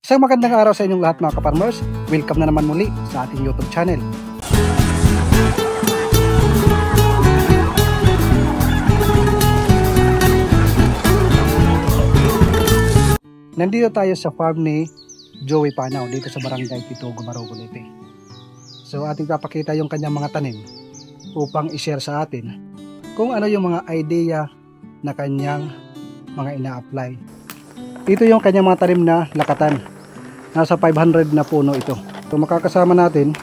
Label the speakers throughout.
Speaker 1: Isang magandang araw sa inyong lahat mga kaparmers. Welcome na naman muli sa ating YouTube channel. Nandito tayo sa farm ni Joey Panaw dito sa Barangay Pito, Gumarogo, Leyte. So ating papakita yung kanyang mga tanim upang i-share sa atin kung ano yung mga idea na kanyang mga ina-apply. Ito yung kanyang mga tanim na lakatan. Nasa 500 na puno ito. So makakasama natin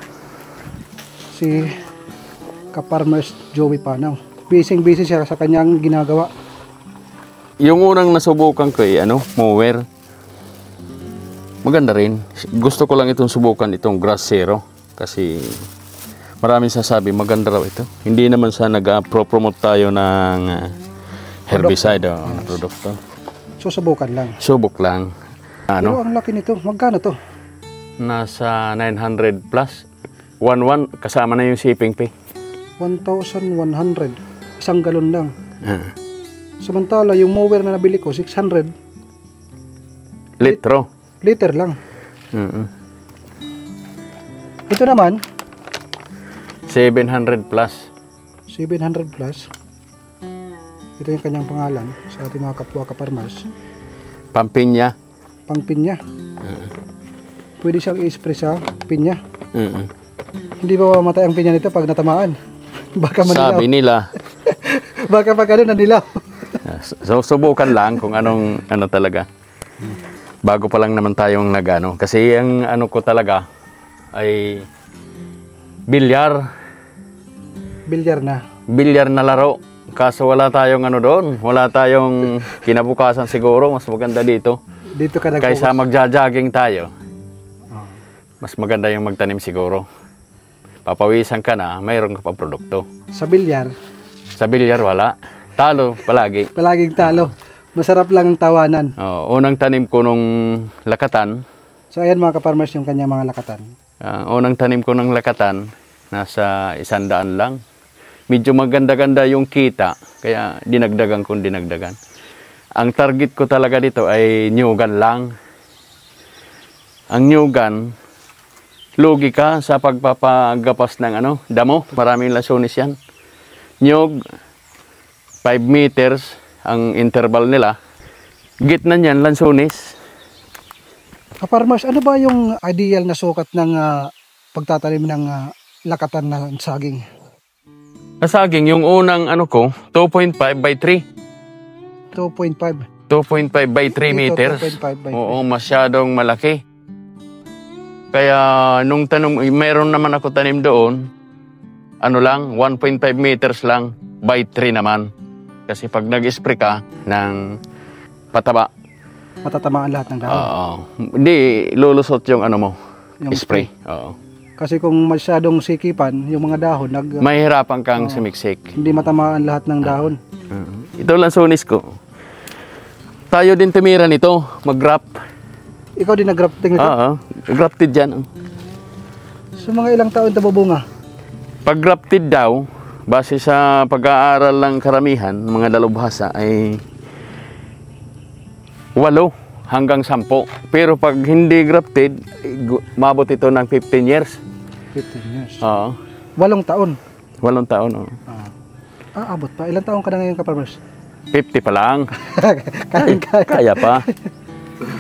Speaker 1: si Kaparmers Joey Panaw. Busy siya sa kanyang ginagawa.
Speaker 2: Yung unang nasubukan ko ay mower. Maganda rin. Gusto ko lang itong subukan itong Grass Zero kasi maraming sasabi maganda raw ito. Hindi naman sa nag-promote tayo ng herbicide o produkto.
Speaker 1: Susubukan lang.
Speaker 2: Subok lang.
Speaker 1: Pero ang laki nito. Magkano to?
Speaker 2: Nasa 900 plus. 1,100 kasama na yung shipping fee.
Speaker 1: 1,100. Isang galon lang. Samantala yung mower na nabili ko 600 liter lang. Ito naman
Speaker 2: 700 plus.
Speaker 1: 700 plus. Ito yung kanyang pangalan sa ating mga kapwa kaparmers.
Speaker 2: Pampinya.
Speaker 1: Pang pinya. Pwede siyang i-spray sa pinya. Hindi ba mamatay ang pinya nito pag natamaan? Baka manilaw.
Speaker 2: Sabi nila.
Speaker 1: Baka pag nanilaw.
Speaker 2: So subukan lang kung ano talaga. Bago pa lang naman tayong nagano. Kasi ang ko talaga ay bilyar. Bilyar na laro. Kaso wala tayong doon. Wala tayong kinabukasan siguro. Mas maganda dito.
Speaker 1: Dito ka
Speaker 2: kaysa magja-jogging tayo. Mas maganda yung magtanim siguro. Papawisan ka na, mayroon ka pa produkto.
Speaker 1: Sa bilyar?
Speaker 2: Sa bilyar wala. Talo palagi.
Speaker 1: Palaging talo. Masarap lang ang tawanan.
Speaker 2: Unang tanim ko nung lakatan.
Speaker 1: So ayan mga kaparmers yung kanya mga lakatan.
Speaker 2: Unang tanim ko ng lakatan, nasa 100 lang. Medyo maganda-ganda yung kita, kaya dinagdagan. Ang target ko talaga dito ay nyugan lang. Ang nyugan, lugi ka sa pagpapagapas ng damo. Maraming lasones yan. Nyug, 5 meters ang interval nila. Gitna niyan, lansones.
Speaker 1: Kaparmers, ano ba yung ideal na sukat ng pagtatanim ng lakatan na saging?
Speaker 2: Saging, yung unang ko, 2.5 by 3.
Speaker 1: 2.5
Speaker 2: by 3 meters.
Speaker 1: 2.5 by 3.
Speaker 2: Oo, masyadong malaki. Kaya nung meron naman ako tanim doon, 1.5 meters lang by 3 naman. Kasi pag nag-spray ka ng pataba,
Speaker 1: matatamaan lahat ng dahon.
Speaker 2: Oo. Hindi lulusot yung yung spray. Oo.
Speaker 1: Kasi kung masyadong sikipan, yung mga dahon,
Speaker 2: mahirapan kang sumiksik.
Speaker 1: Hindi matamaan lahat ng dahon.
Speaker 2: Ito lang sunis ko. Tayo din tumira nito, mag-graft.
Speaker 1: Ikaw din nag-grafting nito?
Speaker 2: Oo, grafted dyan.
Speaker 1: So mga ilang taon ito bubunga?
Speaker 2: Pag grafted daw, base sa pag-aaral ng karamihan, mga dalubhasa ay 8 hanggang 10. Pero pag hindi grafted, mabot ito ng 15 years.
Speaker 1: 15 years?
Speaker 2: Oo.
Speaker 1: 8 taon?
Speaker 2: 8 taon, oo.
Speaker 1: Abot pa. Ilang taon ka na ngayon, Kaparmers?
Speaker 2: 50 pa lang. Kaya pa.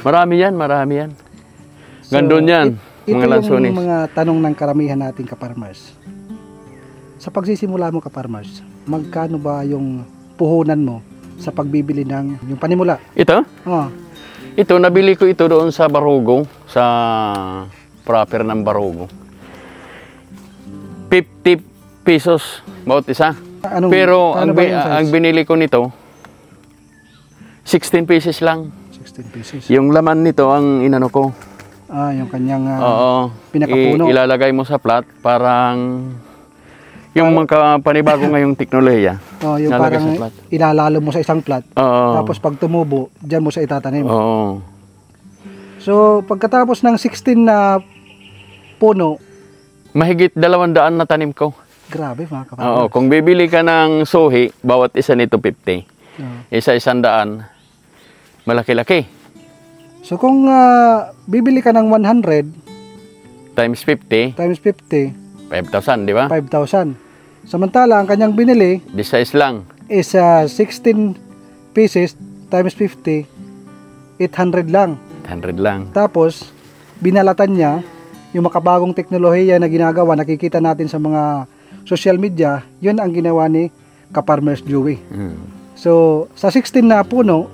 Speaker 2: Marami yan.
Speaker 1: So,
Speaker 2: Gandun yan, mga lansones.
Speaker 1: Ito yung mga tanong ng karamihan natin, Kaparmers. Sa pagsisimula mo, Kaparmers, magkano ba yung puhunan mo sa pagbibili ng yung panimula?
Speaker 2: Ito?
Speaker 1: Oo.
Speaker 2: Ito, nabili ko ito doon sa Barugo, sa proper ng Barugo. 50 pesos bawat isa. Pero ang binili ko nito, 16 pieces lang.
Speaker 1: 16 pieces.
Speaker 2: Yung laman nito ang inano ko.
Speaker 1: Yung kanyang pinakapuno.
Speaker 2: Ilalagay mo sa plat, parang yung mga panibago ngayong teknolohiya.
Speaker 1: Yung parang ilalalo mo sa isang plat. Tapos pag tumubo, dyan mo sa itatanim. So pagkatapos ng 16 na puno,
Speaker 2: mahigit 200 na tanim ko.
Speaker 1: Grabe mga kaparmers.
Speaker 2: Kung bibili ka ng suhi, bawat isa nito 50. Isa 100. Malaki-laki.
Speaker 1: So kung bibili ka ng 100
Speaker 2: Times 50,
Speaker 1: times 50,
Speaker 2: 5,000, di ba?
Speaker 1: 5,000. Samantala, ang kanyang binili
Speaker 2: This size lang.
Speaker 1: is 16 pieces times 50, 800 lang.
Speaker 2: 100 lang.
Speaker 1: Tapos, binalatan niya yung makabagong teknolohiya na ginagawa, nakikita natin sa mga social media, yun ang ginawa ni Ka-Farmers Joey. So, sa 16 na puno,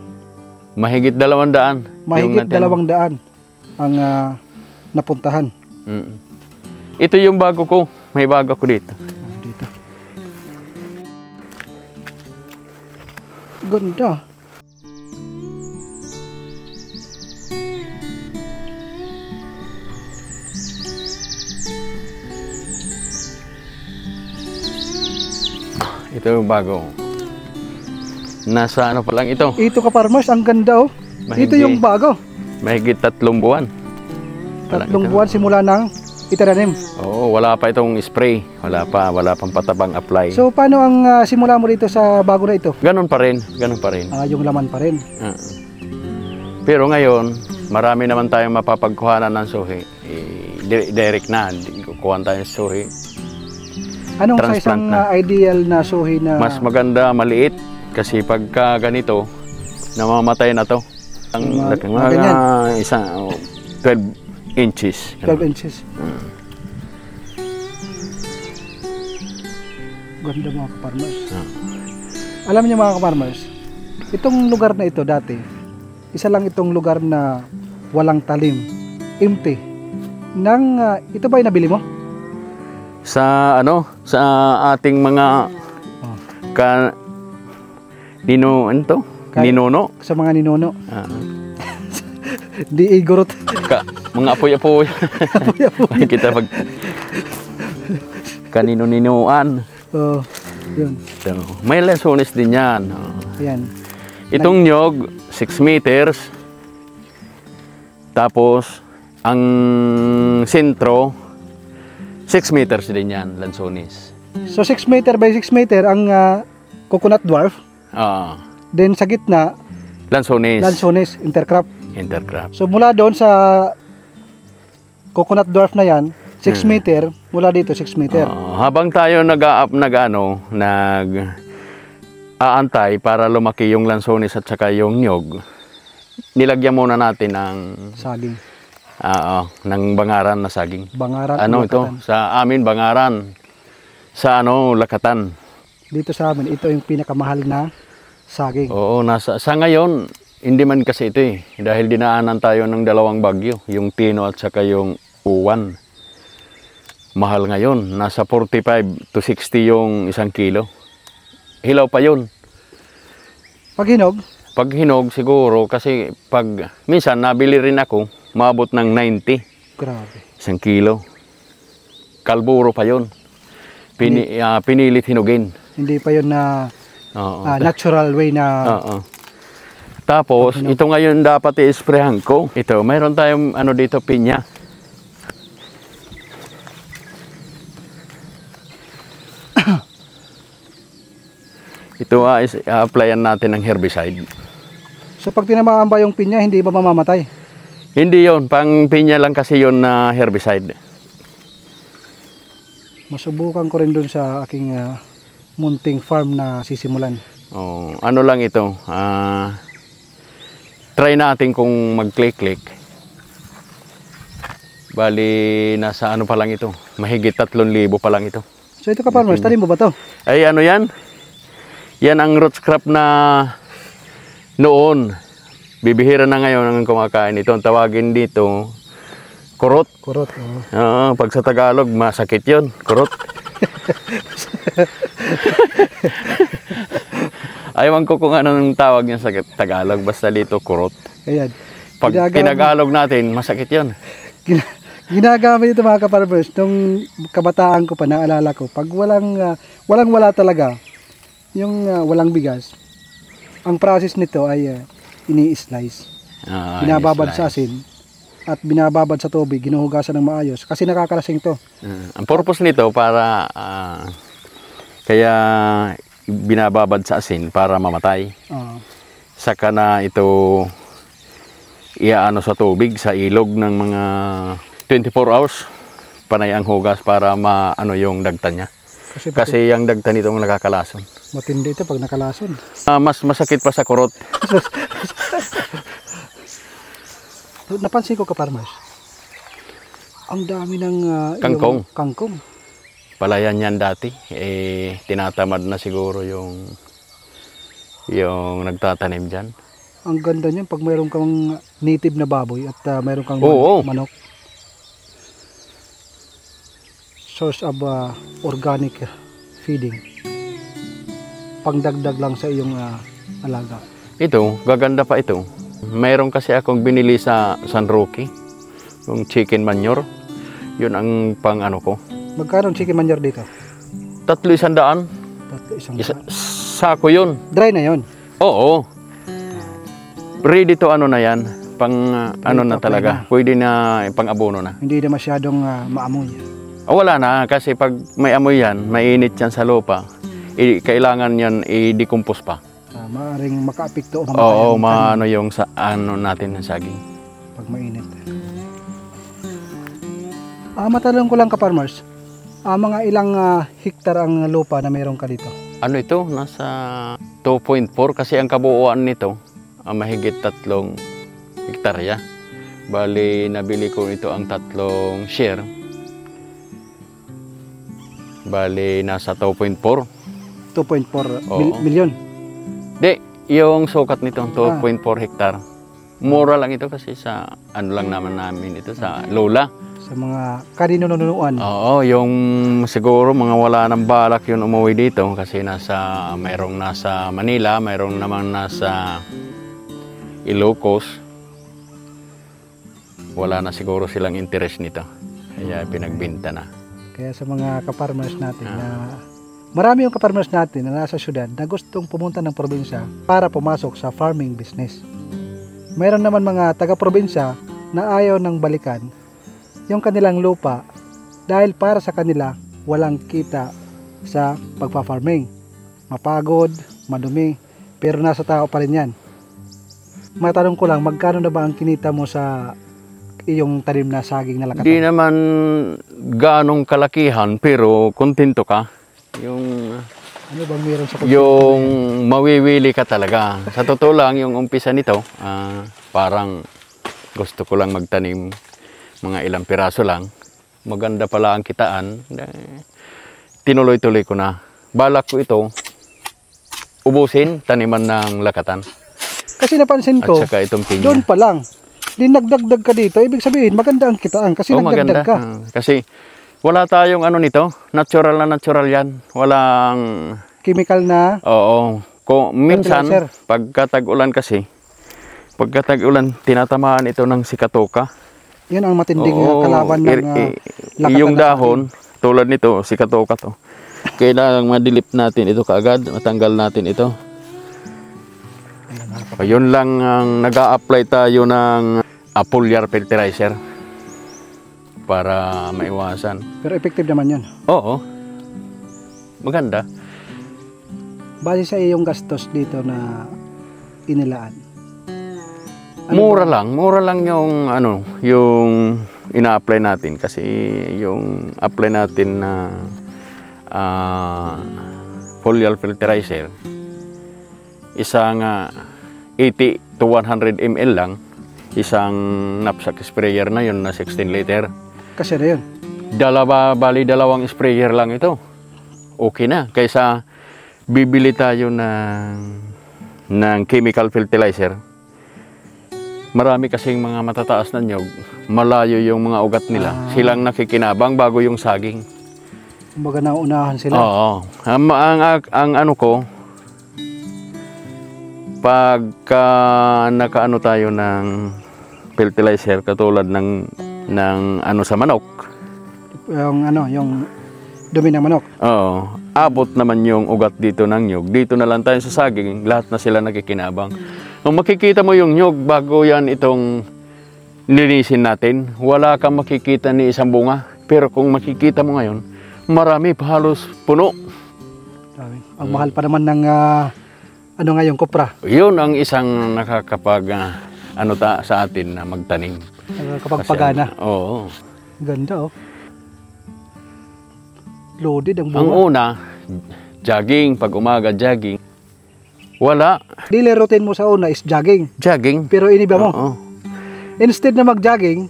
Speaker 2: Mahigit 200.
Speaker 1: mahigit 200 ang napuntahan.
Speaker 2: Ito yung bago ko. May bago ko dito.
Speaker 1: Dito. Ganda.
Speaker 2: Ito yung bago. Nasa ano pa lang ito.
Speaker 1: Ito Ka-Farmers, ang ganda oh. Ito yung bago.
Speaker 2: Mahigit 3 buwan.
Speaker 1: 3 buwan simula ng itananim.
Speaker 2: Oo, wala pa itong spray. Wala pang patabang apply.
Speaker 1: So paano ang simula mo dito sa bago na ito?
Speaker 2: Ganun pa rin.
Speaker 1: Yung laman pa rin.
Speaker 2: Pero ngayon, marami naman tayong mapapagkuhanan ng suhi. Direct na, kukuhan tayong suhi.
Speaker 1: Anong sa isang ideal na suhi na...
Speaker 2: Mas maganda, maliit. Kasi pagka ganito, namamatay na to. Ang mga isang 12 inches.
Speaker 1: 12 inches. Ganda mga Ka-Farmers. Alam niyo mga Ka-Farmers, itong lugar na ito dati, isa lang itong lugar na walang talim, empty. Ito ba yung nabili mo?
Speaker 2: Sa ating mga ninuno.
Speaker 1: Sa mga ninuno. Di igorot.
Speaker 2: Mga apoy-apoy.
Speaker 1: Apoy-apoy.
Speaker 2: Kita pag kanino-ninuan.
Speaker 1: Yun.
Speaker 2: May lansones din yan.
Speaker 1: Ayan.
Speaker 2: Itong nyog, 6 meters. Tapos, ang sentro, 6 meters din yan, lansones.
Speaker 1: So 6 meter by 6 meter ang coconut dwarf. Then sa gitna, lansones, intercrop. So mula doon sa coconut dwarf na yan, 6 meter, mula dito 6 meter.
Speaker 2: Habang tayo aantay para lumaki yung lansones at saka yung nyog, nilagyan muna natin ng
Speaker 1: saging.
Speaker 2: Ng bangaran na saging.
Speaker 1: Bangaran.
Speaker 2: Ito? Sa amin, bangaran. Sa lakatan.
Speaker 1: Dito sa amin, ito yung pinakamahal na saging.
Speaker 2: Oo, sa ngayon, hindi man kasi ito eh. Dahil dinaanan tayo ng 2 bagyo. Yung Tino at saka yung Uwan. Mahal ngayon. Nasa 45 to 60 yung 1 kilo. Hilaw pa yun.
Speaker 1: Pag hinog?
Speaker 2: Pag hinog siguro kasi minsan nabili rin ako, maabot ng 90.
Speaker 1: Grabe.
Speaker 2: 1 kilo. Kalburo pa yun. Pinilit hinugin.
Speaker 1: Hindi pa yun na natural way na...
Speaker 2: Tapos, ito ngayon dapat i-sprayhan ko. Ito, mayroon tayong dito, pinya. Ito, applyan natin ng herbicide.
Speaker 1: So, pag tinamaan ba yung pinya, hindi ba mamamatay?
Speaker 2: Hindi yon, pang pinya lang kasi yon na herbicide.
Speaker 1: Masubukan ko rin dun sa aking munting farm na sisimulan.
Speaker 2: Ano lang ito, try natin kung mag-click-click. Bali, nasa pa lang ito, mahigit 3,000 pa lang ito.
Speaker 1: So ito Ka-Farmers, tanim mo ba to?
Speaker 2: Ay ano yan? Yan ang root crop na noon. Bibihira na ngayon ang kumakain ito. Ang tawagin dito, kurot.
Speaker 1: Kurot,
Speaker 2: pag sa Tagalog, masakit yun. Kurot. Ayawan ko kung anong tawag niya sa Tagalog. Basta dito, kurot.
Speaker 1: Ayan.
Speaker 2: Pag tinagalog natin, masakit yun.
Speaker 1: Ginagamit ito mga Ka-Farmers. Nung kabataan ko pa, naalala ko, pag wala talaga, yung walang bigas, ang process nito ay ini-slice. Binababad sa asin at binababad sa tubig, ginuhugasan ng maayos kasi nakakalasing to.
Speaker 2: Ang purpose nito para kaya binababad sa asin para mamatay. Saka na ito iaano sa tubig, sa ilog ng mga 24 hours. Panay ang hugas para maano yung dagta niya. Kasi yung dagta nito ang nakakalason.
Speaker 1: Matindi ito pag nakalason.
Speaker 2: Mas masakit pa sa kurot.
Speaker 1: Napansin ko, Kaparmers, ang dami ng
Speaker 2: Kangkong.
Speaker 1: Kangkong.
Speaker 2: Palayan yan dati. Tinatamad na siguro yung nagtatanim dyan.
Speaker 1: Ang ganda niyan pag mayroon kang native na baboy at mayroon kang manok. Source of organic feeding. Pangdagdag lang sa iyong alaga.
Speaker 2: Ito, gaganda pa ito. Mayroon kasi akong binili sa San Roque, yung chicken manure. Yun ang pang ano ko.
Speaker 1: Magkano chicken manure dito?
Speaker 2: 300. Sako yun.
Speaker 1: Dry na yun?
Speaker 2: Oo. Ready to ano na yan. Pang ano na talaga. Pwede na pang abono na.
Speaker 1: Hindi na masyadong maamoy.
Speaker 2: Wala na kasi pag may amoy yan, mainit yan sa lupa. Kailangan yan i-decompose pa.
Speaker 1: Maaring maka-apekto o mamatay.
Speaker 2: Oo, maano yung sa ano natin ng saging.
Speaker 1: Pag mainit. Matanong ko lang, Kaparmers, mga ilang hektar ang lupa na meron ka dito?
Speaker 2: Ano ito? Nasa 2.4 kasi ang kabuuan nito mahigit 3 hektarya. Bali, nabili ko ito ang 3 share. Bali, nasa 2.4.
Speaker 1: 2.4 milyon?
Speaker 2: Di, yung sukat nito, 2.4 hektar. Mura lang ito kasi sa ano lang namin ito, sa lola.
Speaker 1: Sa mga kaninununuan.
Speaker 2: Oo, yung siguro mga wala nang balak yun umuwi dito kasi mayroong nasa Manila, mayroong naman nasa Ilocos. Wala na siguro silang interest nito. Kaya pinagbinta na.
Speaker 1: Kaya sa mga kaparmers natin marami yung kaparmers natin na nasa syudad na gustong pumunta ng probinsya para pumasok sa farming business. Mayroon naman mga taga-probinsya na ayaw ng balikan yung kanilang lupa dahil para sa kanila walang kita sa pagpa-farming. Mapagod, madumi, pero nasa tao pa rin yan. Matanong ko lang, magkano na ba ang kinita mo sa iyong tanim na saging na lakatan?
Speaker 2: Di naman ganong kalakihan pero kontento ka.
Speaker 1: Ano bang meron sa
Speaker 2: yung mawiwili ka talaga. Sa totoo lang, yung umpisa nito, parang gusto ko lang magtanim mga ilang piraso lang. Maganda pala ang kitaan. Tinuloy-tuloy ko na. Balak ko ito, ubusin, taniman ng lakatan.
Speaker 1: Kasi napansin ko,
Speaker 2: at saka itong pinya.
Speaker 1: doon pa lang, dinagdagdag ka dito, ibig sabihin, maganda ang kitaan kasi nagdagdag ka.
Speaker 2: Kasi wala tayong ano nito, natural na natural yan. Walang
Speaker 1: chemical na.
Speaker 2: Oo. Minsan, pagkatag-ulan kasi, pagkatag-ulan, tinatamaan ito ng sikatoka.
Speaker 1: Yan ang matinding kalaban ng lakatan.
Speaker 2: Yung dahon, tulad nito, sikatoka to. Kailangan madilip natin ito kaagad, matanggal natin ito. Yun lang ang nag-a-apply tayo ng foliar fertilizer para maiwasan.
Speaker 1: Pero effective naman yun.
Speaker 2: Oo. Maganda.
Speaker 1: Base sa iyong gastos dito na inilaan.
Speaker 2: Mura lang yung yung ina-apply natin kasi yung apply natin na foliar fertilizer isang 80 to 100 ml lang, isang knapsack sprayer na yun na 16 liter.
Speaker 1: Kasi na yun.
Speaker 2: Dalawang sprayer lang ito. Okay na. Kaysa bibili tayo ng chemical fertilizer. Marami kasing mga matataas na nyog, malayo yung mga ugat nila. Silang nakikinabang bago yung saging.
Speaker 1: Kumbaga naunahan sila.
Speaker 2: Oo. Ang ano ko, pagka nakaano tayo ng fertilizer katulad ng ano sa manok.
Speaker 1: Yung dumi ng manok.
Speaker 2: Oo. Abot naman yung ugat dito ng nyog. Dito na lang tayo sa saging, lahat na sila nakikinabang. Kung makikita mo yung nyog bago yan itong linisin natin, wala kang makikita ni isang bunga. Pero kung makikita mo ngayon, marami pa, halos puno.
Speaker 1: Ang mahal pa naman ng yung kopra.
Speaker 2: Yun ang isang nakakapag ano sa atin na magtanim.
Speaker 1: Kapag pagana.
Speaker 2: Oo.
Speaker 1: Ganda oh. Loaded ang
Speaker 2: Ang
Speaker 1: bunga.
Speaker 2: una, jogging. Pag umaga, jogging. Wala.
Speaker 1: Daily routine mo sa una is jogging.
Speaker 2: Jogging.
Speaker 1: Pero iniba mo.
Speaker 2: Oo.
Speaker 1: Instead na mag-jogging,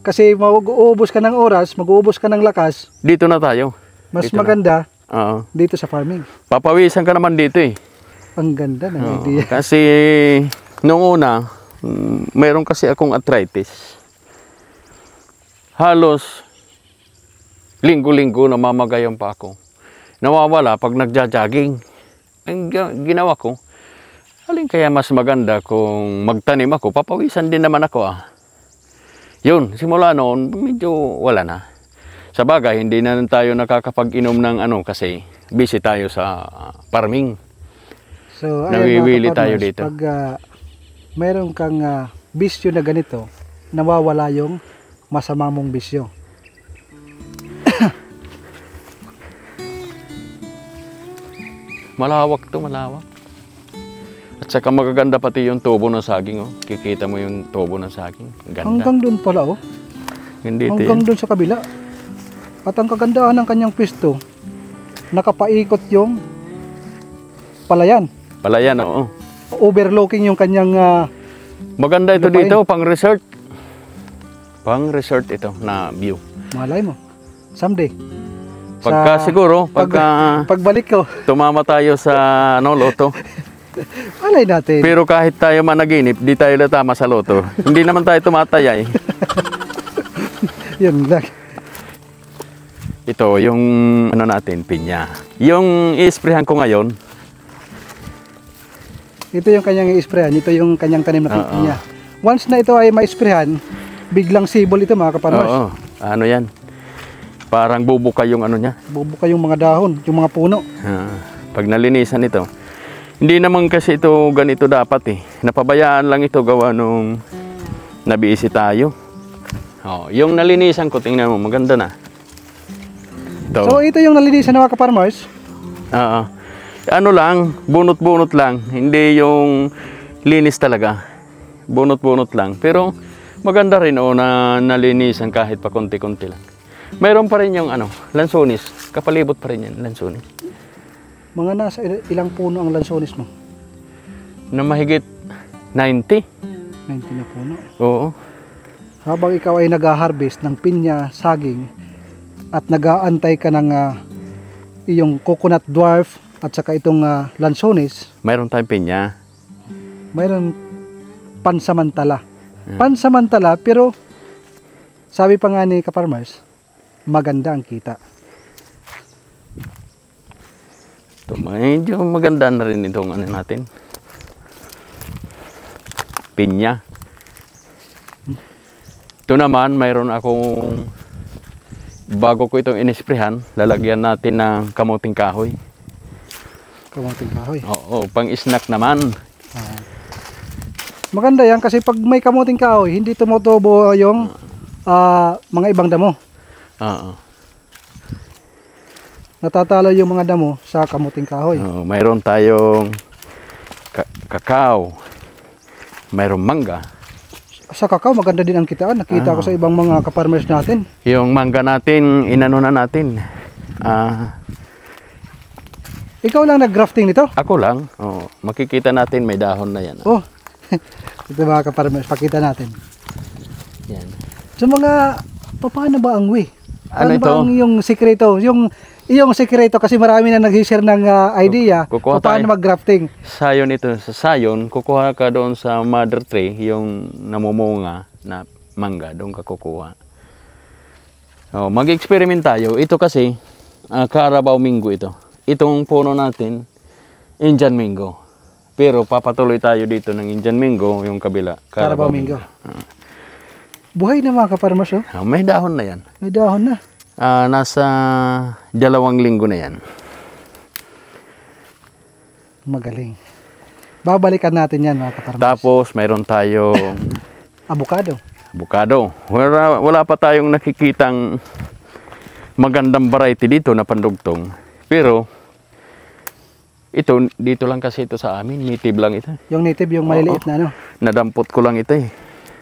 Speaker 1: kasi mag-uubos ka ng oras, mag-uubos ka ng lakas,
Speaker 2: Dito na tayo.
Speaker 1: mas
Speaker 2: Dito
Speaker 1: maganda
Speaker 2: Oo.
Speaker 1: dito sa farming.
Speaker 2: Papawisan ka naman dito eh.
Speaker 1: Ang ganda ng
Speaker 2: Oo.
Speaker 1: idea.
Speaker 2: Kasi nung una, meron kasi akong arthritis. Halos linggo-linggo namamagayan pa ako. Nawawala pag nagja-jogging. Ang ginawa ko, alin kaya mas maganda kung magtanim ako, papawisan din naman ako ah. Yun, simula noon, medyo wala na. Sa bagay, hindi na tayo nakakapag-inom ng ano kasi busy tayo sa farming.
Speaker 1: So,
Speaker 2: Nawiwili
Speaker 1: mga
Speaker 2: tayo
Speaker 1: kapartners,
Speaker 2: dito.
Speaker 1: pag mayroon kang bisyo na ganito, nawawala yung masama mong bisyo.
Speaker 2: Malawak to, malawak. At saka magaganda pati yung tubo ng saging. Oh. Kikita mo yung tubo ng saging. Ganda.
Speaker 1: Hanggang doon pala oh.
Speaker 2: Hindi
Speaker 1: Hanggang doon sa kabila. At ang kagandahan ng kanyang pisto, nakapaikot yung palayan.
Speaker 2: Palayan, oo.
Speaker 1: Overlooking yung kanyang
Speaker 2: Maganda ito
Speaker 1: lupain.
Speaker 2: dito, pang resort. Pang resort ito na view.
Speaker 1: malay mo. Someday.
Speaker 2: Pagka siguro, pagka
Speaker 1: Pagbalik ko,
Speaker 2: tumama tayo sa loto.
Speaker 1: malay natin.
Speaker 2: Pero kahit tayo managinip, di tayo natama sa loto. Hindi naman tayo tumataya eh.
Speaker 1: Yun lang.
Speaker 2: Ito, yung ano natin, pinya. Yung i-sprayhan ko ngayon,
Speaker 1: Ito yung kanyang i-sprayan. Ito yung kanyang tanim na
Speaker 2: Oo.
Speaker 1: niya. Once na ito ay ma-sprayan, biglang sibol ito mga kaparmers.
Speaker 2: oo, ano yan? Parang bubuka yung ano niya.
Speaker 1: Bubuka yung mga dahon, yung mga puno.
Speaker 2: Pag nalinisan ito. Hindi naman kasi ito ganito dapat eh. Napabayaan lang ito gawa nung nabisi tayo. Oh, yung nalinisan ko, tingnan mo, maganda na. Ito.
Speaker 1: So ito yung nalinisan ng mga kaparmers.
Speaker 2: Oo. Ano lang, bunot-bunot lang. Hindi yung linis talaga. Bunot-bunot lang. Pero maganda rin na nalinisan kahit pa konti-konti lang. Mayroon pa rin yung lansonis. Kapalibot pa rin yan, lansonis.
Speaker 1: Mga nasa ilang puno ang lansonis mo?
Speaker 2: Na mahigit 90.
Speaker 1: 90 na puno.
Speaker 2: Oo.
Speaker 1: Habang ikaw ay nag-harvest ng pinya, saging, at nag-aantay ka ng iyong coconut dwarf at saka itong lansonis,
Speaker 2: Mayroon tayong pinya.
Speaker 1: mayroon pansamantala. Pansamantala, pero sabi pa nga ni kaparmers, maganda ang kita.
Speaker 2: Ito, medyo maganda na rin itong natin. Pinya. Ito naman, mayroon akong bago ko itong inisprehan, lalagyan natin ng kamuting kahoy.
Speaker 1: Kamuting kahoy.
Speaker 2: Oo, pang snack naman.
Speaker 1: Maganda yan kasi pag may kamuting kahoy, hindi tumutubo yung mga ibang damo.
Speaker 2: Oo.
Speaker 1: Natatalo yung mga damo sa kamuting kahoy.
Speaker 2: Oo, mayroon tayong kakao. Mayroong mangga.
Speaker 1: Sa kakao, maganda din ang kitaan. Nakita ko sa ibang mga kaparmers natin.
Speaker 2: Yung mangga natin, inano na natin.
Speaker 1: Ikaw lang nag-grafting nito?
Speaker 2: Ako lang. Oo, makikita natin may dahon na yan.
Speaker 1: Oh, ito mga kaparmers, pakita natin.
Speaker 2: Yan.
Speaker 1: So mga, paano ba ang way?
Speaker 2: Ano
Speaker 1: Ba
Speaker 2: ito?
Speaker 1: ang yung sekreto? Yung sekreto kasi marami na nag-share ng idea
Speaker 2: Kukuha
Speaker 1: paano
Speaker 2: tayo.
Speaker 1: mag-grafting.
Speaker 2: Sayon ito. Sa sayon, kukuha ka doon sa mother tree, yung namumunga na mangga, doon ka kukuha. Oh, mag-experiment tayo. Ito kasi, Carabao Mingo ito. Itong puno natin, Indian Mingo. Pero papatuloy tayo dito ng Indian Mingo, yung kabila.
Speaker 1: Carabao Mingo. Buhay na mga kaparmers, oh.
Speaker 2: May dahon na yan.
Speaker 1: May dahon na.
Speaker 2: Nasa 2 linggo na yan.
Speaker 1: Magaling. Babalikan natin yan mga kaparmers.
Speaker 2: Tapos, mayroon tayong
Speaker 1: Avocado.
Speaker 2: avocado. Wala pa tayong nakikitang magandang variety dito na pandugtong. Pero, Ito, dito lang kasi ito sa amin. Native lang ito.
Speaker 1: Yung native, yung maliliit na ano.
Speaker 2: Nadampot ko lang ito eh.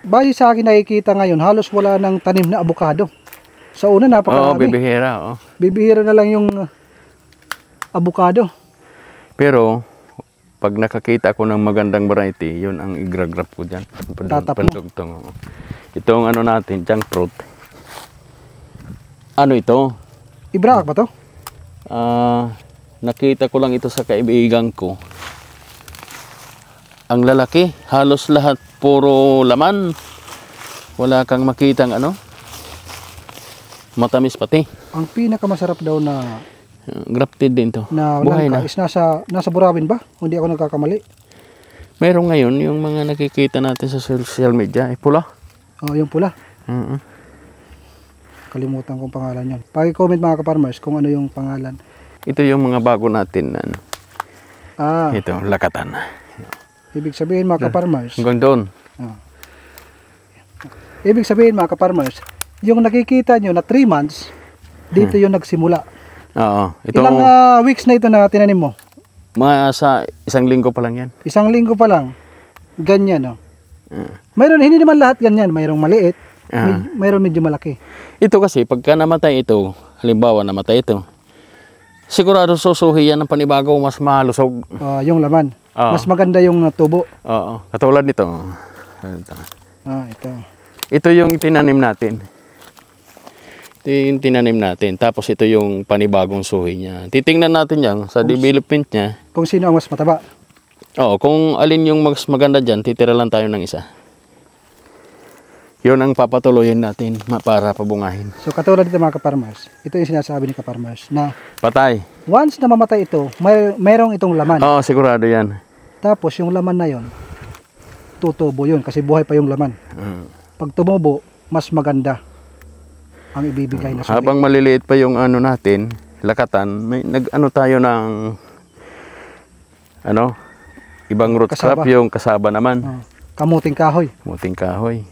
Speaker 1: Base sa akin nakikita ngayon, halos wala ng tanim na avocado. Sa una,
Speaker 2: Oo,
Speaker 1: napakarami.
Speaker 2: bibihira. Oo.
Speaker 1: Bibihira na lang yung avocado.
Speaker 2: Pero, pag nakakita ko ng magandang variety, yun ang igragrap ko dyan.
Speaker 1: Tatap mo.
Speaker 2: Pandugtong. Oo. Itong ano natin, junk fruit. Ano ito?
Speaker 1: Ibrak ba to?
Speaker 2: Nakita ko lang ito sa kaibigan ko. Ang lalaki, halos lahat puro laman. Wala kang makitang ano. Matamis pati.
Speaker 1: Ang pinakamasarap daw na
Speaker 2: Grafted din to. Buhay
Speaker 1: langka
Speaker 2: na.
Speaker 1: is nasa Burawin ba? Hindi ako nagkakamali.
Speaker 2: Meron ngayon yung mga nakikita natin sa social media, ay pula.
Speaker 1: Oh, yung pula. Kalimutan kong pangalan yun. Paki-comment mga ka-farmers kung ano yung pangalan.
Speaker 2: Ito yung mga bago natin. Ano. Ito, lakatan.
Speaker 1: Ibig sabihin mga ka-farmers.
Speaker 2: Hanggang doon.
Speaker 1: Ibig sabihin mga ka-farmers, yung nakikita nyo na 3 months, dito yung nagsimula.
Speaker 2: Oo.
Speaker 1: Ilang weeks na ito na tinanim mo?
Speaker 2: Mga sa 1 linggo pa lang yan.
Speaker 1: 1 linggo pa lang. Ganyan, no? Mayroon, hindi naman lahat ganyan. Mayroong maliit, mayroon medyo malaki.
Speaker 2: Ito kasi, pagka namatay ito, halimbawa namatay ito, sigurado susuhi yan ng panibago, mas malusog.
Speaker 1: Yung laman. Mas maganda yung tubo.
Speaker 2: Oo. Katulad nito.
Speaker 1: Ito.
Speaker 2: Ito yung tinanim natin. Ito yung tinanim natin. Tapos ito yung panibagong suhi niya. Titingnan natin yan sa development niya.
Speaker 1: Kung sino ang mas mataba.
Speaker 2: Oo, kung alin yung mas maganda dyan, titira lang tayo ng isa. Yun ang papatuloyin natin para pabungahin.
Speaker 1: So katulad dito mga ka-farmers, ito yung sinasabi ni ka-farmers na
Speaker 2: patay.
Speaker 1: Once na mamatay ito, mayroong itong laman.
Speaker 2: Oo, sigurado yan.
Speaker 1: Tapos yung laman na yon, tutubo yun kasi buhay pa yung laman. Pag tumubo, mas maganda ang ibibigay na sulit.
Speaker 2: Habang maliliit pa yung ano natin, lakatan, may nag-ano tayo ng ibang root crop, yung kasaba naman.
Speaker 1: Kamuting kahoy.
Speaker 2: Kamuting kahoy.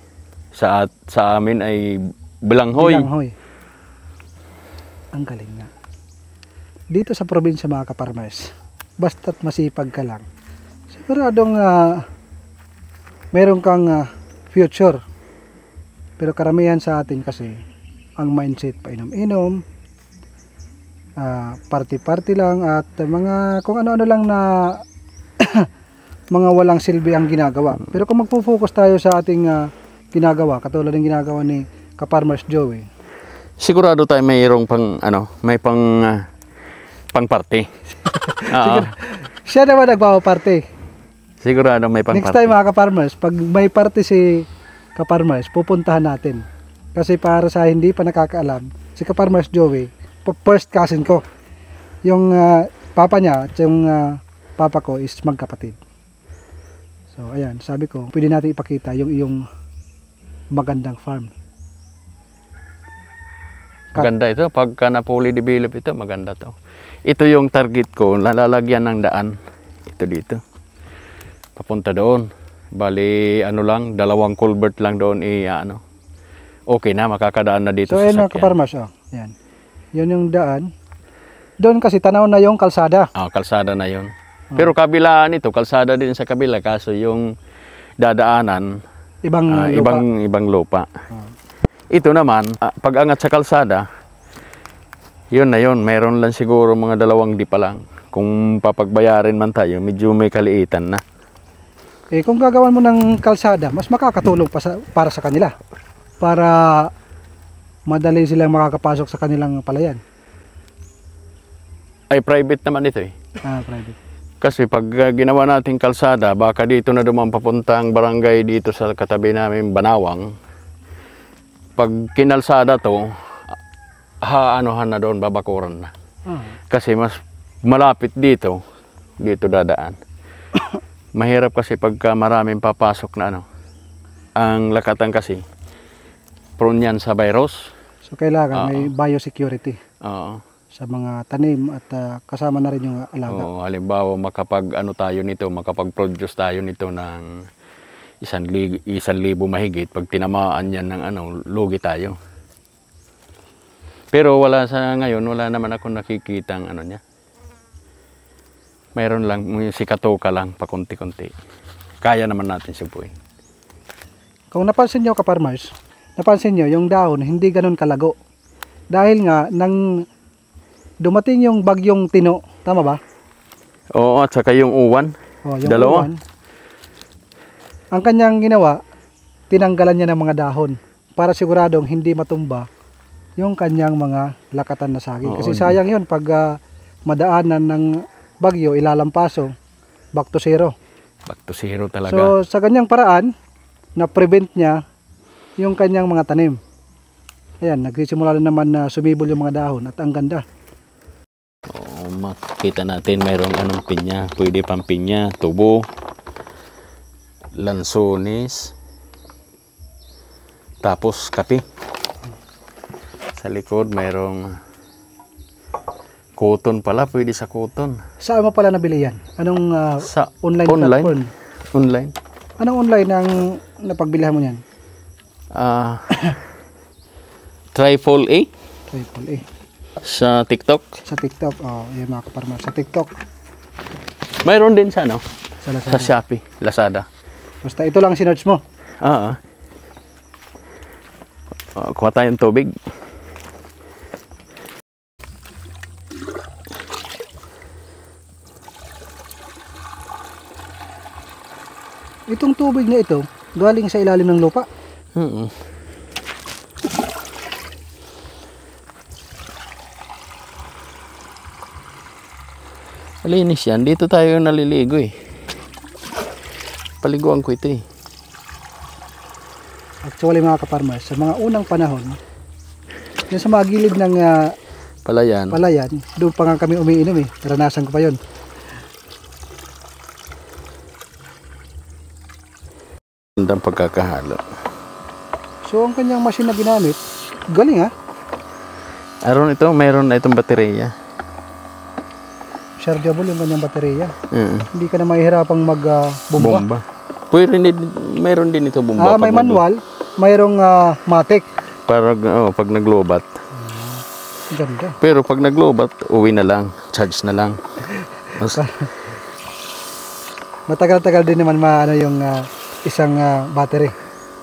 Speaker 2: Sa amin ay bilanghoy.
Speaker 1: Bilanghoy. Ang galing nga. Dito sa probinsya mga ka-farmers, basta't masipag ka lang, siguradong meron kang future. Pero karamihan sa atin kasi, ang mindset pa inom-inom, party-party lang at mga kung ano-ano lang na mga walang silbi ang ginagawa. Pero kung magpo-focus tayo sa ating ginagawa, katulad ng ginagawa ni ka-farmers Joey,
Speaker 2: sigurado tayo mayroong may pang party.
Speaker 1: Siya naman nagpapaparte.
Speaker 2: Sigurado may pang
Speaker 1: Next
Speaker 2: party.
Speaker 1: time mga ka-farmers, pag may party si ka-farmers, pupuntahan natin. Kasi para sa hindi pa nakakaalam, si ka-farmers Joey, first cousin ko. Yung papa niya at yung papa ko is magkapatid. So ayan, sabi ko, pwede natin ipakita yung iyong magandang farm.
Speaker 2: Maganda ito. Pagka na-fully develop ito, maganda to. Ito yung target ko, lalagyan ng daan. Ito dito. Papunta doon. Bali, 2 culvert lang doon okay na, makakadaan na dito
Speaker 1: so,
Speaker 2: sa
Speaker 1: sakyan. So, ayan mga ka-farmers, yan. Yun yung daan. Doon kasi tanaw na yung kalsada.
Speaker 2: Kalsada na yun. Pero kabilaan ito, kalsada din sa kabila, kaso yung dadaanan, ibang lupa. Ito naman, pag-angat sa kalsada, yun na yun, mayroon lang siguro mga 2 di pa lang. Kung papagbayarin man tayo, medyo may kaliitan na.
Speaker 1: Kung gagawan mo ng kalsada, mas makakatulong para sa kanila. Para madali silang makakapasok sa kanilang palayan.
Speaker 2: Ay, private naman ito eh.
Speaker 1: Private.
Speaker 2: Kasi pag ginawa natin kalsada, baka dito na dumaan papuntang barangay dito sa katabi namin, Banawang. Pag kinalsada to, anuhan na doon, babakuran na. Kasi mas malapit dito dadaan. Mahirap kasi pagka maraming papasok na ang lakatan kasi, prone yan sa virus.
Speaker 1: So kailangan may biosecurity.
Speaker 2: Oo.
Speaker 1: Sa mga tanim at kasama na rin yung alaga.
Speaker 2: Oo, halimbawa makapag-produce tayo nito ng 1,000 mahigit. Pag tinamaan yan ng lugi tayo. Pero wala sa ngayon, wala naman ako nakikitang niya. Mayroon lang, si Katoka lang, pakunti-kunti. Kaya naman natin subuin.
Speaker 1: Kung napansin nyo kaparmers, napansin nyo yung dahon hindi ganun kalago. Dahil nga, nang dumating yung bagyong Tino, tama ba?
Speaker 2: Oo, at saka yung uwan.
Speaker 1: Oh, yung
Speaker 2: dalawa.
Speaker 1: uwan, ang kanyang ginawa, tinanggalan niya ng mga dahon para siguradong hindi matumba yung kanyang mga lakatan na saging. Kasi sayang yun pag madaanan ng bagyo, ilalampaso, back to zero.
Speaker 2: Back to zero talaga.
Speaker 1: So sa kanyang paraan, na-prevent niya yung kanyang mga tanim. Ayan, nagsisimula na naman na sumibol yung mga dahon at ang ganda.
Speaker 2: Oo, makita natin mayroong anong pinya. Pwede pang pinya, tubo, lansones, tapos kape. Sa likod mayroong cotton pala, pwede sa cotton.
Speaker 1: Saan mo pala nabili yan? Anong
Speaker 2: Sa
Speaker 1: online platform?
Speaker 2: Online.
Speaker 1: Anong online ang napagbilihan mo yan?
Speaker 2: Triple A
Speaker 1: Triple A.
Speaker 2: sa TikTok.
Speaker 1: Sa TikTok, yung mga kaparmer. Sa TikTok,
Speaker 2: Mayroon din sa ano?
Speaker 1: sa
Speaker 2: Sa
Speaker 1: Lazada.
Speaker 2: Shopee, Lazada.
Speaker 1: Basta ito lang sinerch mo.
Speaker 2: Oo. Kuha tayong tubig.
Speaker 1: Itong tubig na ito, galing sa ilalim ng lupa.
Speaker 2: Malinis yan. Dito tayo naliligo eh. Paliguan ko ito eh.
Speaker 1: Actually mga kaparmers, sa mga unang panahon, yung sa mga gilid ng
Speaker 2: Palayan.
Speaker 1: palayan, doon pa nga kami umiinom eh. Naranasan ko pa yun.
Speaker 2: Gandang pagkakahalo.
Speaker 1: So ang kanyang machine na ginamit, galing ha.
Speaker 2: Aron ito, mayroon na itong baterya.
Speaker 1: Chargeable yung kanyang baterya.
Speaker 2: Mm.
Speaker 1: Hindi ka na mahihirapang mag-bomba.
Speaker 2: Bomba. Pwede din, mayroon din ito bomba.
Speaker 1: May manual, mayroong matic.
Speaker 2: Para pag naglobat.
Speaker 1: Ganda.
Speaker 2: Pero pag naglobat, uwi na lang. Charge na lang.
Speaker 1: Matagal-tagal din naman maano yung isang battery.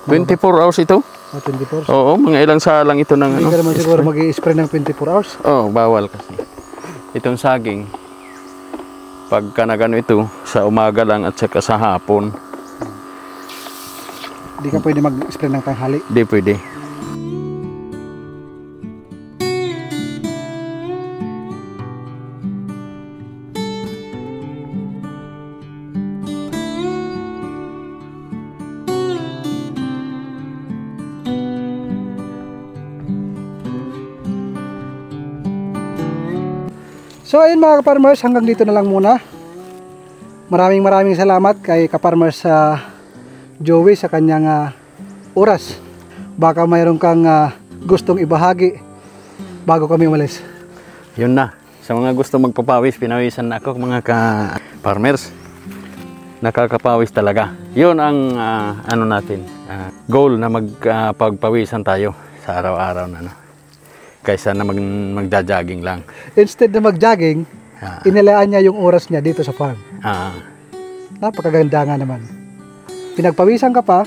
Speaker 2: 24 hours ito?
Speaker 1: 24 hours.
Speaker 2: Oo, mga ilang salang ito ng
Speaker 1: Hindi ka naman siguro mag-i-spray ng 24 hours.
Speaker 2: Oo, bawal kasi. Itong saging, pagka nagano ito, sa umaga lang at saka sa hapon,
Speaker 1: Hindi ka pwede mag-spray ng tanghali.
Speaker 2: di pwede.
Speaker 1: So ayun mga kaparmers, hanggang dito na lang muna. Maraming salamat kay kaparmers Joey sa kanyang oras. Baka mayroon kang gustong ibahagi bago kami umalis.
Speaker 2: Yun na. Sa mga gusto magpapawis, pinawisan na ako mga ka-farmers. Nakakapawis talaga. Yun ang ano natin, goal na magpagpawisan tayo sa araw-araw na. No? Kaysa na magja-jogging lang.
Speaker 1: Instead na mag-jogging, inilaan niya yung oras niya dito sa farm. Napakaganda nga naman. Pinagpawisan ka pa,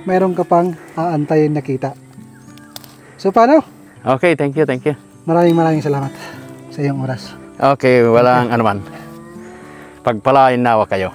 Speaker 1: mayroon ka pang aantayin na kita. So paano?
Speaker 2: Okay, thank you, thank you.
Speaker 1: Maraming salamat sa iyong oras.
Speaker 2: Okay, walang anuman. Pagpalain nawa kayo.